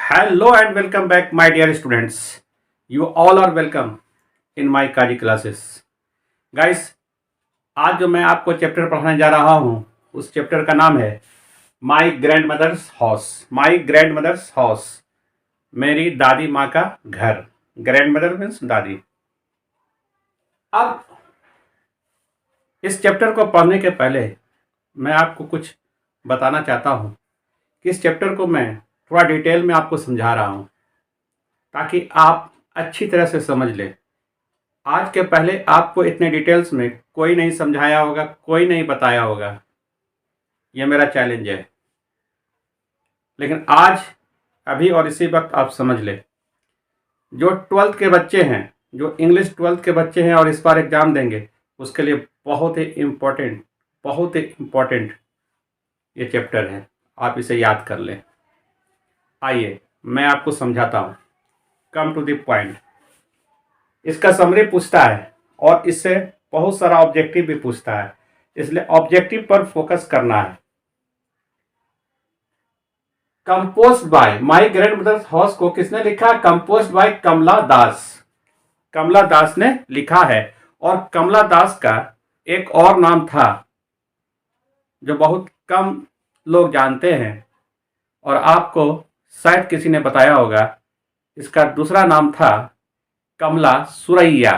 Hello and welcome back, my dear students. You all are welcome in my Kaji classes. Guys, आज जो मैं आपको chapter पढ़ाने जा रहा हूँ उस चैप्टर का नाम है my grandmother's house. My grandmother's house, मेरी दादी माँ का घर। ग्रैंड मदर मीन्स दादी। अब इस चैप्टर को पढ़ने के पहले मैं आपको कुछ बताना चाहता हूँ कि इस चैप्टर को मैं थोड़ा डिटेल में आपको समझा रहा हूँ ताकि आप अच्छी तरह से समझ लें। आज के पहले आपको इतने डिटेल्स में कोई नहीं समझाया होगा, कोई नहीं बताया होगा। यह मेरा चैलेंज है, लेकिन आज अभी और इसी वक्त आप समझ लें। जो 12th के बच्चे हैं, जो इंग्लिश 12th के बच्चे हैं और इस बार एग्ज़ाम देंगे, उसके लिए बहुत ही इम्पोर्टेंट ये चैप्टर है। आप इसे याद कर लें। आइए मैं आपको समझाता हूँ। Come to the point. इसका समरी पूछता है और इससे बहुत सारा ऑब्जेक्टिव भी पूछता है, इसलिए ऑब्जेक्टिव पर फोकस करना है। Composed by, my grandmother's house को किसने लिखा? कंपोज्ड बाय कमला दास। कमला दास ने लिखा है। और कमला दास का एक और नाम था जो बहुत कम लोग जानते हैं और आपको शायद किसी ने बताया होगा। इसका दूसरा नाम था कमला सुरैया।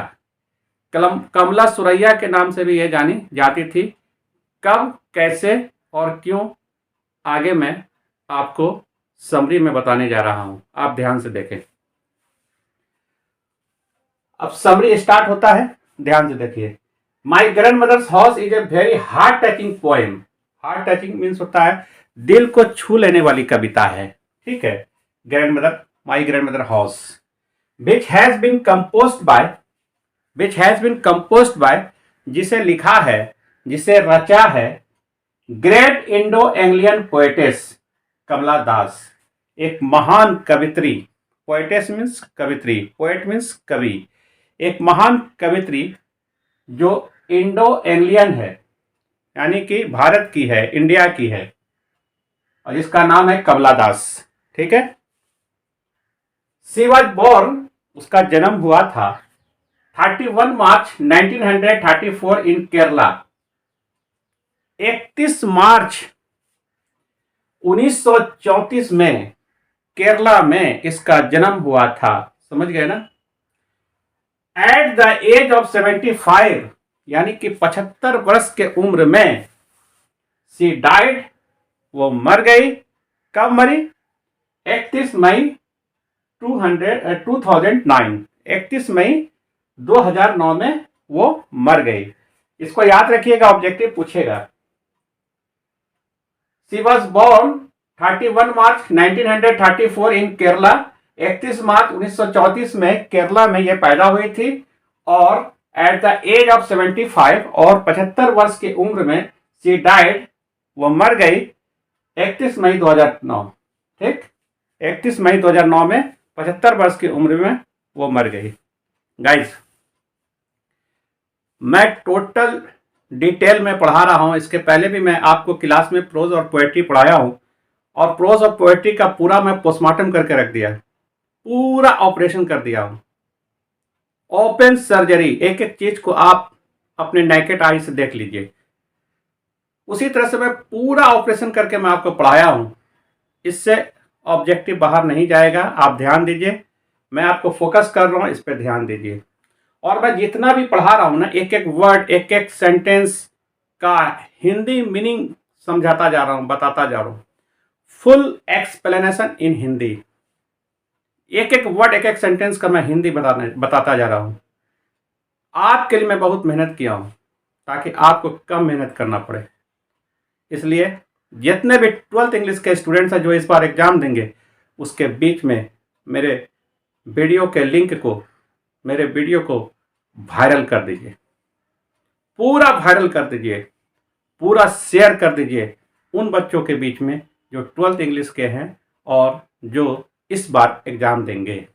कमला सुरैया के नाम से भी ये जानी जाती थी। कब, कैसे और क्यों, आगे मैं आपको समरी में बताने जा रहा हूं। आप ध्यान से देखें। अब समरी स्टार्ट होता है, ध्यान से देखिए। My grandmother's house is a very heart touching poem. Heart touching means होता है दिल को छू लेने वाली कविता है। ठीक है। Grand mother, my grand mother house which has been composed by, जिसे लिखा है, जिसे रचा है ग्रेट इंडो एंग्लियन पोएटेस कमला दास, एक महान कवित्री। पोएटेस मीन्स कवित्री, पोएट मीन्स कवि। एक महान कवित्री जो इंडो एंग्लियन है, यानी कि भारत की है, इंडिया की है, और जिसका नाम है कमला दास। ठीक है। शी वॉज बोर्न, उसका जन्म हुआ था 31 मार्च 1934 इन केरला। 31 मार्च 1934 में केरला में इसका जन्म हुआ था। समझ गए ना? एट द एज ऑफ 75, यानी कि 75 वर्ष के उम्र में शी डाइड, वो मर गई। कब मरी? 31 मई 2009, 31 मई 2009 में वो मर गई। इसको याद रखिएगा, ऑब्जेक्टिव पूछेगा। शी वॉज बोर्न 31 मार्च 1934 इन केरला। 31 मार्च 1934 में केरला में ये पैदा हुई थी। और एट द एज ऑफ 75, और 75 वर्ष की उम्र में शी डाइड, वो मर गई 31 मई 2009। ठीक, 31 मई 2009 में 75 वर्ष की उम्र में वो मर गई। गाइस, मैं टोटल डिटेल में पढ़ा रहा हूं। इसके पहले भी मैं आपको क्लास में प्रोज और पोएट्री पढ़ाया हूं, और प्रोज और पोएट्री का पूरा मैं पोस्टमार्टम करके रख दिया, पूरा ऑपरेशन कर दिया हूं। ओपन सर्जरी, एक एक चीज को आप अपने नेकेड आई से देख लीजिए। उसी तरह से मैं पूरा ऑपरेशन करके मैं आपको पढ़ाया हूं। इससे ऑब्जेक्टिव बाहर नहीं जाएगा। आप ध्यान दीजिए, मैं आपको फोकस कर रहा हूं, इस पर ध्यान दीजिए। और मैं जितना भी पढ़ा रहा हूं ना, एक एक वर्ड, एक एक सेंटेंस का हिंदी मीनिंग समझाता जा रहा हूं, बताता जा रहा हूं। Full explanation in Hindi. एक एक वर्ड, एक एक सेंटेंस का मैं हिंदी बताता जा रहा हूं। आपके लिए मैं बहुत मेहनत किया हूं ताकि आपको कम मेहनत करना पड़े। इसलिए जितने भी 12th इंग्लिश के स्टूडेंट्स हैं जो इस बार एग्जाम देंगे, उसके बीच में मेरे वीडियो के लिंक को, मेरे वीडियो को वायरल कर दीजिए, पूरा वायरल कर दीजिए, पूरा शेयर कर दीजिए उन बच्चों के बीच में जो 12th इंग्लिश के हैं और जो इस बार एग्जाम देंगे।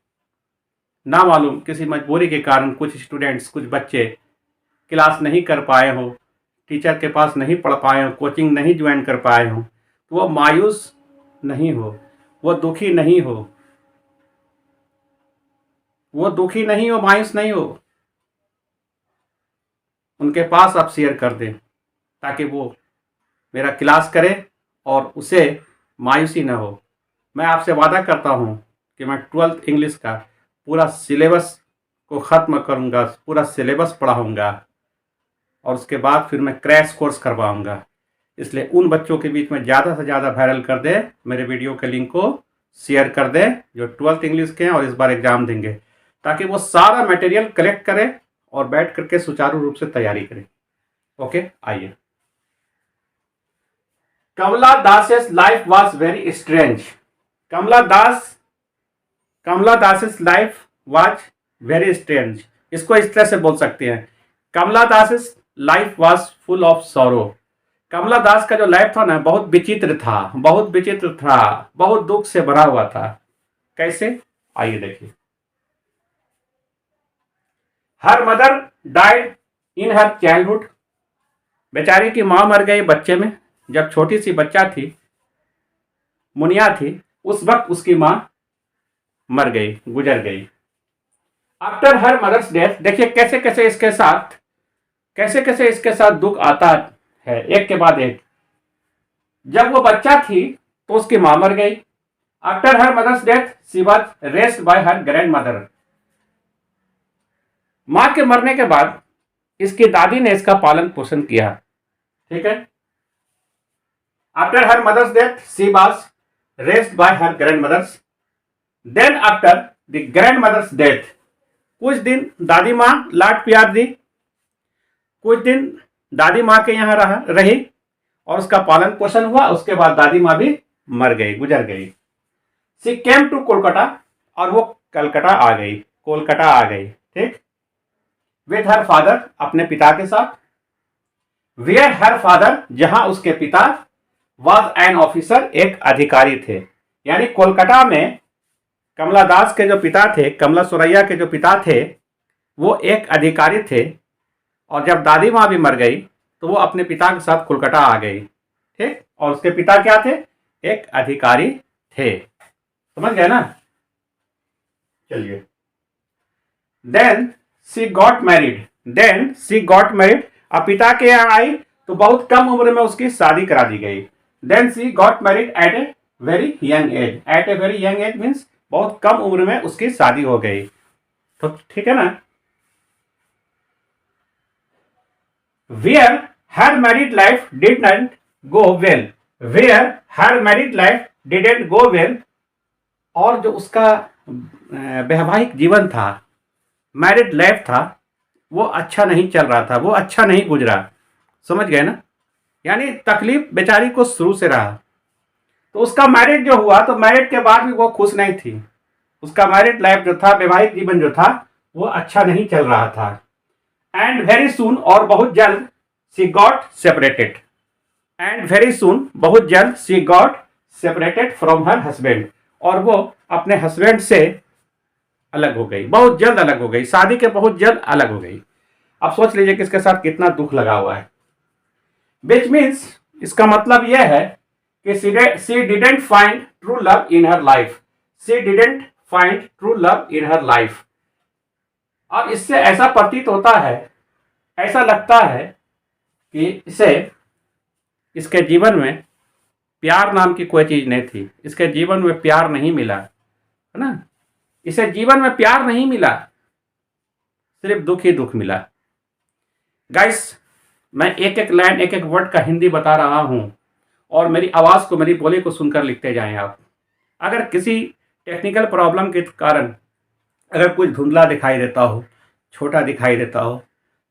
ना मालूम किसी मजबूरी के कारण कुछ स्टूडेंट्स, कुछ बच्चे क्लास नहीं कर पाए हो, टीचर के पास नहीं पढ़ पाए हो, कोचिंग नहीं ज्वाइन कर पाए हो, तो वो मायूस नहीं हो, वो दुखी नहीं हो। वो दुखी नहीं हो, मायूस नहीं हो, उनके पास आप शेयर कर दें ताकि वो मेरा क्लास करे और उसे मायूसी न हो। मैं आपसे वादा करता हूँ कि मैं 12th इंग्लिश का पूरा सिलेबस को ख़त्म करूँगा, पूरा सिलेबस पढ़ाऊँगा और उसके बाद फिर मैं क्रैश कोर्स करवाऊँगा। इसलिए उन बच्चों के बीच में ज़्यादा से ज़्यादा वायरल कर दें, मेरे वीडियो के लिंक को शेयर कर दें जो 12th इंग्लिश के हैं और इस बार एग्ज़ाम देंगे, ताकि वो सारा मटेरियल कलेक्ट करें और बैठ करके सुचारू रूप से तैयारी करें। ओके, आइए। कमला दास's life was very strange. Kamala दास's life was very strange. इसको इस तरह से बोल सकते हैं, कमला दास's life was full of sorrow. कमला दास का जो लाइफ था ना, बहुत विचित्र था, बहुत दुख से भरा हुआ था। कैसे, आइए देखिए। Her mother died in her childhood. बेचारी की माँ मर गई बच्चे में, जब छोटी सी बच्चा थी, मुनिया थी, उस वक्त उसकी माँ मर गई, गुजर गई। आफ्टर हर मदर्स डेथ, देखिए कैसे कैसे इसके साथ दुख आता है एक के बाद एक। जब वो बच्चा थी तो उसकी माँ मर गई। After her mother's death she was raised by her grandmother. माँ के मरने के बाद इसकी दादी ने इसका पालन पोषण किया। ठीक है। After her mother's death, she was raised by her grandmothers. Then after the grandmother's death, कुछ दिन दादी माँ लाड प्यार दी, कुछ दिन दादी माँ के यहाँ रही और उसका पालन पोषण हुआ। उसके बाद दादी माँ भी मर गई, गुजर गई। She came to कोलकाता, और वो कोलकाता आ गई। ठीक, with her father, अपने पिता के साथ। Where her father, जहां उसके पिता was an officer, एक अधिकारी थे। यानी कोलकाता में कमला दास के जो पिता थे, कमला सुरैया के जो पिता थे, वो एक अधिकारी थे। और जब दादी माँ भी मर गई तो वो अपने पिता के साथ कोलकाता आ गई। ठीक, और उसके पिता क्या थे? एक अधिकारी थे। समझ गए ना? चलिए। Then she got married. अब पिता के यहाँ आई तो बहुत कम उम्र में उसकी शादी करा दी गई। Then she got married at a very young age means बहुत कम उम्र में उसकी शादी हो गई। तो ठीक है ना। Where her married life didn't go well, और जो उसका वैवाहिक जीवन था, मैरिड लाइफ था, वो अच्छा नहीं चल रहा था, वो अच्छा नहीं गुजरा। समझ गए ना? यानी तकलीफ बेचारी को शुरू से रहा। तो उसका मैरिड जो हुआ, तो मैरिड के बाद भी वो खुश नहीं थी। उसका मैरिड लाइफ जो था, वैवाहिक जीवन जो था, वो अच्छा नहीं चल रहा था। एंड वेरी सून, और बहुत जल्द, she got separated from her husband, और वो अपने हस्बैंड से अलग हो गई, बहुत जल्द अलग हो गई, शादी के बहुत जल्द अलग हो गई। अब सोच लीजिए कि इसके साथ कितना दुख लगा हुआ है। विच मीन्स, इसका मतलब यह है कि she didn't find true love in her life। अब इससे ऐसा प्रतीत होता है, ऐसा लगता है कि इसके जीवन में प्यार नाम की कोई चीज नहीं थी। इसके जीवन में प्यार नहीं मिला, है ना? इसे जीवन में प्यार नहीं मिला, सिर्फ दुख ही दुख मिला। गाइस, मैं एक एक लाइन, एक एक वर्ड का हिंदी बता रहा हूं, और मेरी आवाज को, मेरी बोली को सुनकर लिखते जाएं आप। अगर किसी टेक्निकल प्रॉब्लम के कारण अगर कुछ धुंधला दिखाई देता हो, छोटा दिखाई देता हो,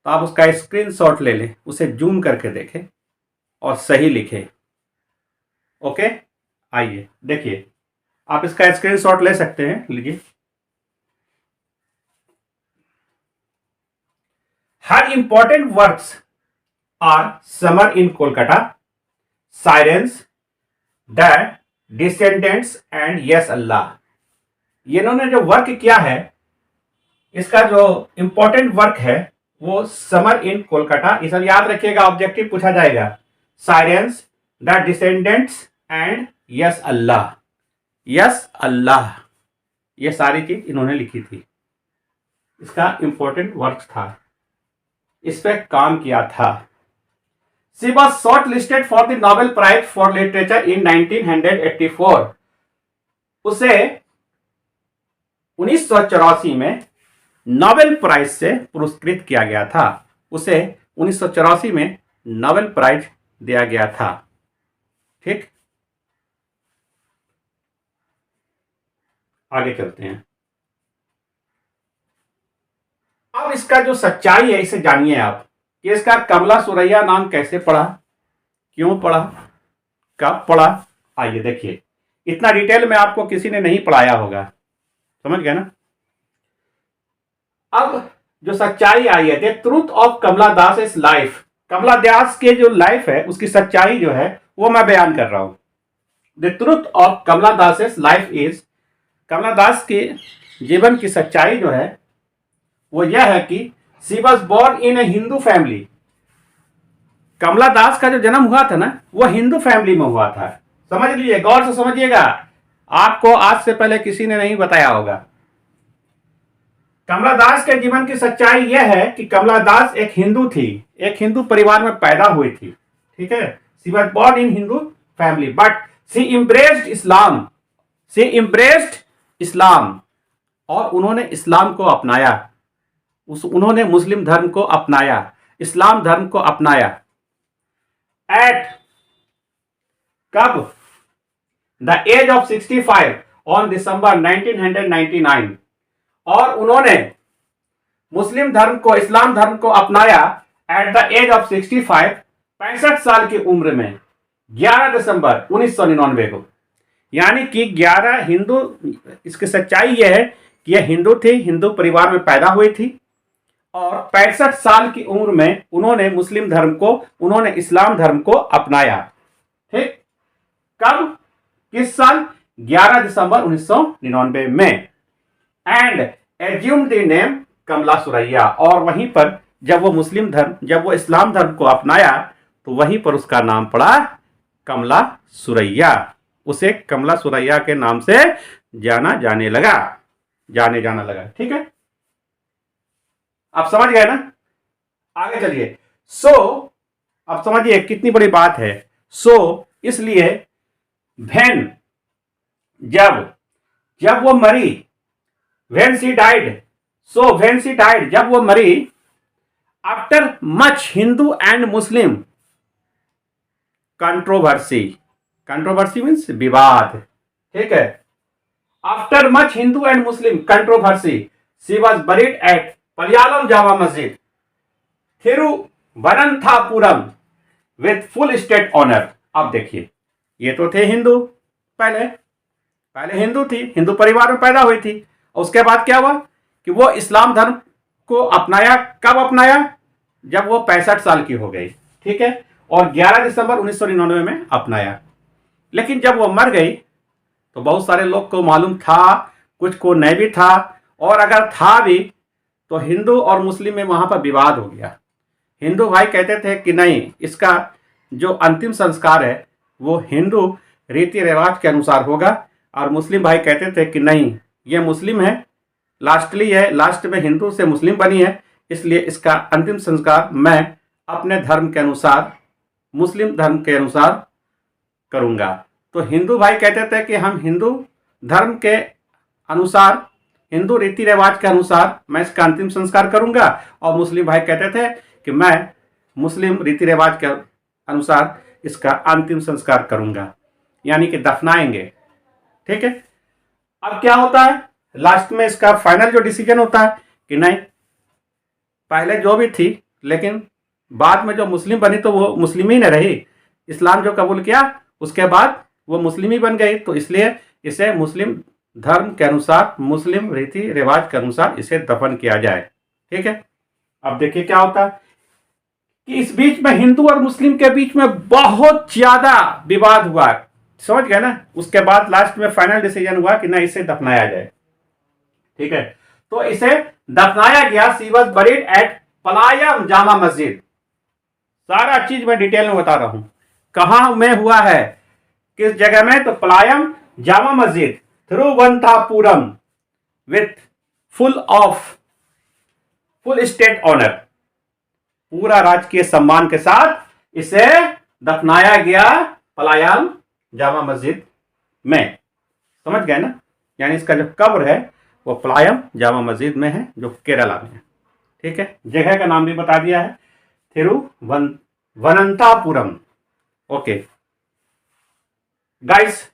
तो आप उसका स्क्रीनशॉट ले लें, उसे जूम करके देखें और सही लिखें। ओके, आइए देखिए, आप इसका स्क्रीनशॉट ले सकते हैं, लीजिए। Her important works are summer in Kolkata, sirens, the descendants and yes Allah. इन्होंने जो वर्क किया है, इसका जो इंपॉर्टेंट वर्क है वो समर इन कोलकाता, ये सब याद रखिएगा, ऑब्जेक्टिव पूछा जाएगा। Sirens, the descendants and yes Allah, ये सारी चीज इन्होंने लिखी थी। इसका इंपॉर्टेंट वर्क था, इस पे काम किया था। She was shortlisted for the Nobel prize for literature in 1984। उसे 1984 में नोबेल प्राइज से पुरस्कृत किया गया था। उसे 1984 में नोबेल प्राइज दिया गया था। ठीक, आगे चलते हैं। अब इसका जो सच्चाई है इसे जानिए आप, कि इसका कमला सुरैया नाम कैसे पड़ा, क्यों पड़ा, कब पड़ा। आइए देखिए, इतना डिटेल में आपको किसी ने नहीं पढ़ाया होगा, समझ गए ना। अब जो सच्चाई आई है, the truth of Kamala Das is life, Kamala Das के जो लाइफ है उसकी सच्चाई जो है वो मैं बयान कर रहा हूं। The truth of Kamala Das is life is, Kamala Das के जीवन की सच्चाई जो है वो यह है कि she was born in a Hindu family. Kamala Das का जो जन्म हुआ था ना वो हिंदू फैमिली में हुआ था। समझ लीजिए, गौर से समझिएगा, आपको आज से पहले किसी ने नहीं बताया होगा। कमला दास के जीवन की सच्चाई यह है कि कमला दास एक हिंदू थी, एक हिंदू परिवार में पैदा हुई थी। ठीक है, she was born in Hindu family but she embraced Islam, she embraced Islam, और उन्होंने इस्लाम को अपनाया, उन्होंने मुस्लिम धर्म को अपनाया, इस्लाम धर्म को अपनाया। एट कब? The age of 65 on December 1999, और उन्होंने मुस्लिम धर्म को, इस्लाम धर्म को अपनाया एट द एज ऑफ 65, 65 साल की उम्र में 11 दिसंबर 1999 को। यानी कि 11 हिंदू, इसकी सच्चाई यह है कि यह हिंदू थी, हिंदू परिवार में पैदा हुई थी, और 65 साल की उम्र में उन्होंने मुस्लिम धर्म को, उन्होंने इस्लाम धर्म को अपनाया। ठीक, कब, किस साल? 11 दिसंबर 1999 में। एंड एज्यूम द नेम कमला सुरैया, और वहीं पर जब वो मुस्लिम धर्म, जब वो इस्लाम धर्म को अपनाया तो वहीं पर उसका नाम पड़ा कमला सुरैया। उसे कमला सुरैया के नाम से जाना जाने लगा, जाना लगा। ठीक है, आप समझ गए ना। आगे चलिए। सो अब समझिए कितनी बड़ी बात है। सो इसलिए वेन, जब वो मरी, when she died, so when she died, जब वो मरी, after much Hindu and Muslim controversy, controversy means विवाद। ठीक है, after much Hindu and Muslim controversy she was buried at Palayam Jama Masjid Thiruvananthapuram with full state honour. अब देखिए, ये तो थे हिंदू, पहले हिंदू थी, हिंदू परिवार में पैदा हुई थी। उसके बाद क्या हुआ कि वो इस्लाम धर्म को अपनाया। कब अपनाया? जब वो 65 साल की हो गई। ठीक है, और 11 दिसंबर 1999 में अपनाया। लेकिन जब वो मर गई तो बहुत सारे लोग को मालूम था, कुछ को नहीं भी था, और अगर था भी तो हिंदू और मुस्लिम में वहां पर विवाद हो गया। हिंदू भाई कहते थे कि नहीं, इसका जो अंतिम संस्कार है वो हिंदू रीति रिवाज के अनुसार होगा, और मुस्लिम भाई कहते थे कि नहीं, ये मुस्लिम है, लास्टली है, लास्ट में हिंदू से मुस्लिम बनी है, इसलिए इसका अंतिम संस्कार मैं अपने धर्म के अनुसार, मुस्लिम धर्म के अनुसार करूंगा। तो हिंदू भाई कहते थे कि हम हिंदू धर्म के अनुसार, हिंदू रीति रिवाज के अनुसार मैं इसका अंतिम संस्कार करूंगा, और मुस्लिम भाई कहते थे कि मैं मुस्लिम रीति रिवाज के अनुसार इसका अंतिम संस्कार करूंगा, यानी कि दफनाएंगे। ठीक है, अब क्या होता है लास्ट में, इसका फाइनल जो डिसीजन होता है कि नहीं, पहले जो भी थी, लेकिन बाद में जो मुस्लिम बनी तो वो मुस्लिम ही न रही, इस्लाम जो कबूल किया उसके बाद वो मुस्लिम ही बन गई, तो इसलिए इसे मुस्लिम धर्म के अनुसार, मुस्लिम रीति रिवाज के अनुसार इसे दफन किया जाए। ठीक है, अब देखिए क्या होता है कि इस बीच में हिंदू और मुस्लिम के बीच में बहुत ज्यादा विवाद हुआ, समझ गए ना। उसके बाद लास्ट में फाइनल डिसीजन हुआ कि ना, इसे दफनाया जाए। ठीक है, तो इसे दफनाया गया। She was buried at Palayam Jama Masjid. सारा चीज मैं डिटेल में बता रहा हूं, कहां में हुआ है, किस जगह में, तो Palayam Jama Masjid Thiruvananthapuram with full of full state honour, पूरा राजकीय सम्मान के साथ इसे दफनाया गया पलायाम जामा मस्जिद में। समझ गए ना? यानी इसका जो कब्र है वो पलायम जामा मस्जिद में है, जो केरला में है। ठीक है, जगह का नाम भी बता दिया है, थिरुवनंतपुरम। ओके गाइस,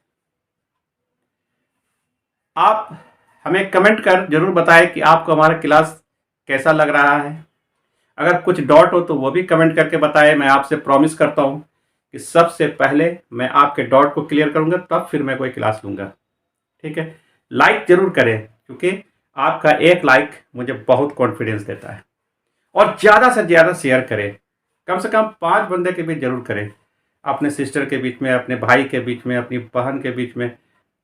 आप हमें कमेंट कर जरूर बताएं कि आपको हमारा क्लास कैसा लग रहा है। अगर कुछ डाउट हो तो वो भी कमेंट करके बताएं। मैं आपसे प्रॉमिस करता हूं कि सबसे पहले मैं आपके डाउट को क्लियर करूंगा, तब फिर मैं कोई क्लास लूंगा। ठीक है, लाइक जरूर करें, क्योंकि आपका एक लाइक मुझे बहुत कॉन्फिडेंस देता है। और ज़्यादा से ज़्यादा शेयर करें, कम से कम 5 बंदे के बीच जरूर करें, अपने सिस्टर के बीच में, अपने भाई के बीच में, अपनी बहन के बीच में,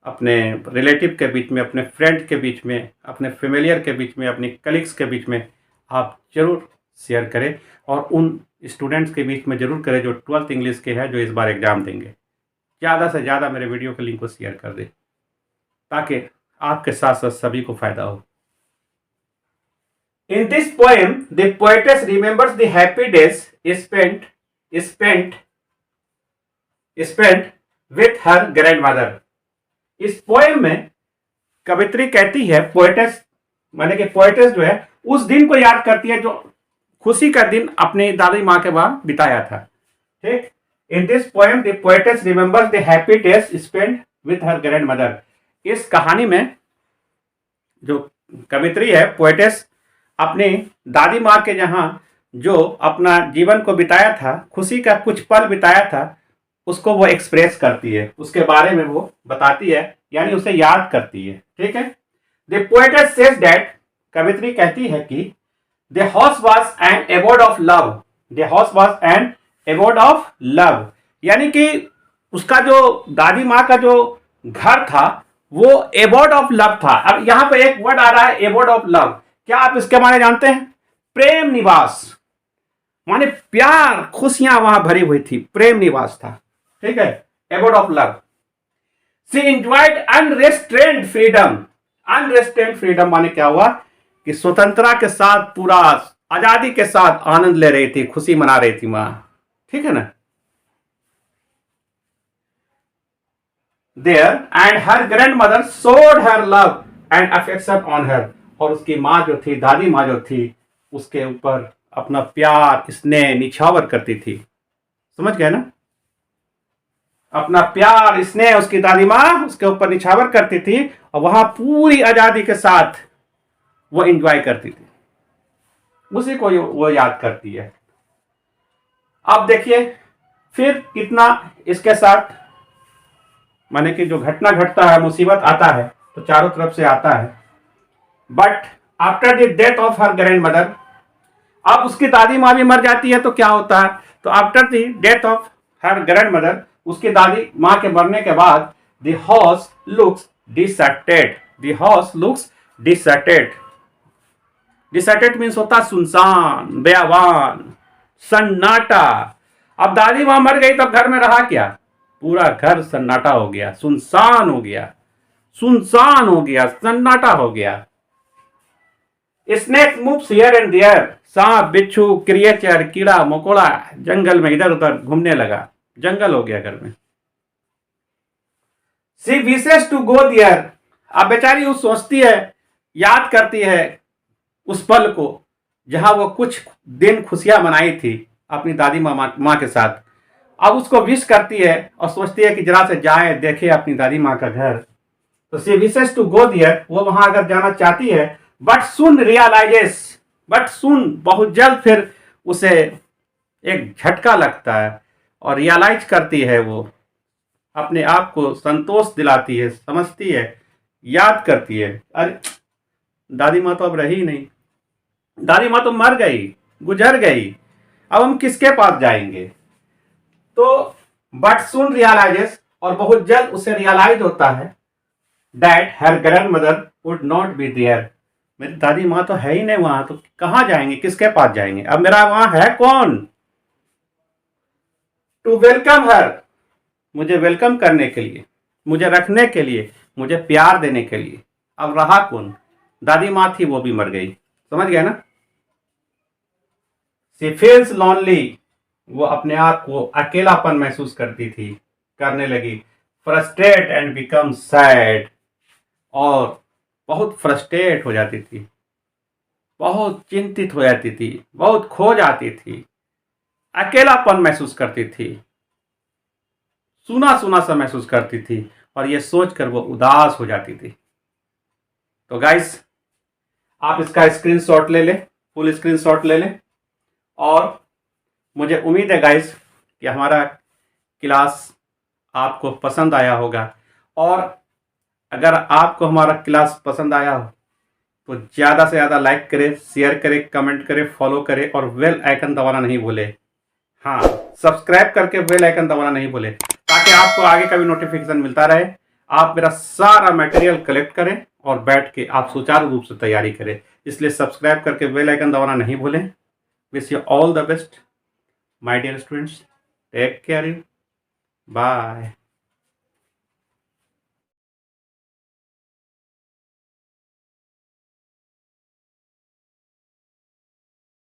अपने रिलेटिव के बीच में, अपने फ्रेंड के बीच में, अपने फेमिलियर के बीच में, अपने कलीग्स के बीच में आप जरूर शेयर करें। और उन स्टूडेंट्स के बीच में जरूर करें जो 12th इंग्लिश के हैं, जो इस बार एग्ज़ाम देंगे। ज़्यादा से ज़्यादा मेरे वीडियो के लिंक को शेयर कर दें, ताकि आपके साथ साथ सभी को फायदा हो। In this poem, the poetess remembers the happy days spent with her grandmother. इस पोएम में कवित्री कहती है, पोएटेस माने कि पोएटेस जो है उस दिन को याद करती है जो खुशी का दिन अपनी दादी माँ के बाद बिताया था। ठीक, in this poem the poetess remembers the happy days spent with her grandmother. इस कहानी में जो कवित्री है, पोएटेस, अपनी दादी माँ के जहाँ जो अपना जीवन को बिताया था, खुशी का कुछ पल बिताया था, उसको वो एक्सप्रेस करती है, उसके बारे में वो बताती है, यानी उसे याद करती है। ठीक है, द पोएटेस सेज दैट, कवित्री कहती है कि the house was an abode of love, the house was an abode of love, यानी कि उसका जो दादी माँ का जो घर था वो एबोर्ड ऑफ लव था। अब यहाँ पे एक वर्ड आ रहा है, एबोर्ड ऑफ लव। क्या आप इसके माने जानते हैं? प्रेम निवास, माने प्यार, खुशियां वहां भरी हुई थी, प्रेम निवास था। ठीक है, abode of love. She enjoyed unrestrained freedom. Unrestrained freedom माने क्या हुआ कि स्वतंत्रता के साथ, पूरा आजादी के साथ आनंद ले रही थी, खुशी मना रही थी मां। ठीक है ना? There and her grandmother showed her love and affection on her. और उसकी माँ जो थी, दादी माँ जो थी, उसके ऊपर अपना प्यार, स्नेह निछावर करती थी। समझ गए ना? अपना प्यार, स्नेह उसकी दादी माँ उसके ऊपर निछावर करती थी, और वहां पूरी आजादी के साथ वो एंजॉय करती थी। उसी को वो याद करती है। अब देखिए फिर कितना इसके साथ, माने कि जो घटना घटता है, मुसीबत आता है तो चारों तरफ से आता है। But after the death of her grand mother, अब उसकी दादी माँ भी मर जाती है तो क्या होता है? तो after the death of her grandmother, उसकी दादी माँ के मरने के बाद, the house looks deserted. The house looks deserted. Deserted means होता सुनसान, बेयावान, सन्नाटा। अब दादी माँ मर गई तो घर में रहा क्या? पूरा घर सन्नाटा हो गया, सुनसान हो गया, सुनसान हो गया, सन्नाटा हो गया। Snake moves here and there. सांप, बिच्छू, क्रिएचर, कीड़ा मकोड़ा जंगल में इधर उधर घूमने लगा, जंगल हो गया घर में। She wishes to go there. अब बेचारी वो सोचती है, याद करती है उस पल को जहां वो कुछ दिन खुशियां मनाई थी अपनी दादी माँ के साथ। अब उसको विश करती है और सोचती है कि जरा से जाए, देखे अपनी दादी माँ का घर। तो she wishes to go there, वो वहां अगर जाना चाहती है। But soon realises, but soon बहुत जल्द फिर उसे एक झटका लगता है और रियलाइज करती है, वो अपने आप को संतोष दिलाती है, समझती है, याद करती है, अरे दादी माँ तो अब रही नहीं, दादी माँ तो मर गई, गुजर गई, अब हम किसके पास जाएंगे? तो बट सुन रियलाइजेस, और बहुत जल्द उसे रियलाइज होता है that her grandmother would not be there. मेरी दादी माँ तो है ही नहीं वहां, तो कहाँ जाएंगे, किसके पास जाएंगे? अब मेरा वहां है कौन टू वेलकम हर, मुझे वेलकम करने के लिए, मुझे रखने के लिए, मुझे प्यार देने के लिए। अब रहा कौन? दादी माँ थी, वो भी मर गई। समझ गए ना? शी फील्स लॉनली, वो अपने आप को अकेलापन महसूस करती थी, करने लगी। फ्रस्ट्रेट एंड बिकम सैड, और बहुत फ्रस्ट्रेट हो जाती थी, बहुत चिंतित हो जाती थी, बहुत खो जाती थी, अकेलापन महसूस करती थी, सुना सुना सा महसूस करती थी, और ये सोचकर वो उदास हो जाती थी। तो गाइस, आप इसका स्क्रीनशॉट ले लें, फुल स्क्रीनशॉट ले लें। और मुझे उम्मीद है गाइस कि हमारा क्लास आपको पसंद आया होगा। और अगर आपको हमारा क्लास पसंद आया हो तो ज़्यादा से ज़्यादा लाइक करें, शेयर करें, कमेंट करें, फॉलो करें, और बेल आइकन दबाना नहीं भूलें। हाँ, सब्सक्राइब करके बेल आइकन दबाना नहीं भूलें, ताकि आपको आगे का भी नोटिफिकेशन मिलता रहे। आप मेरा सारा मटेरियल कलेक्ट करें और बैठ के आप सुचारू रूप से तैयारी करें। इसलिए सब्सक्राइब करके बेल आइकन दबाना नहीं भूलें। Wish you all the best my dear students. Take care you, bye.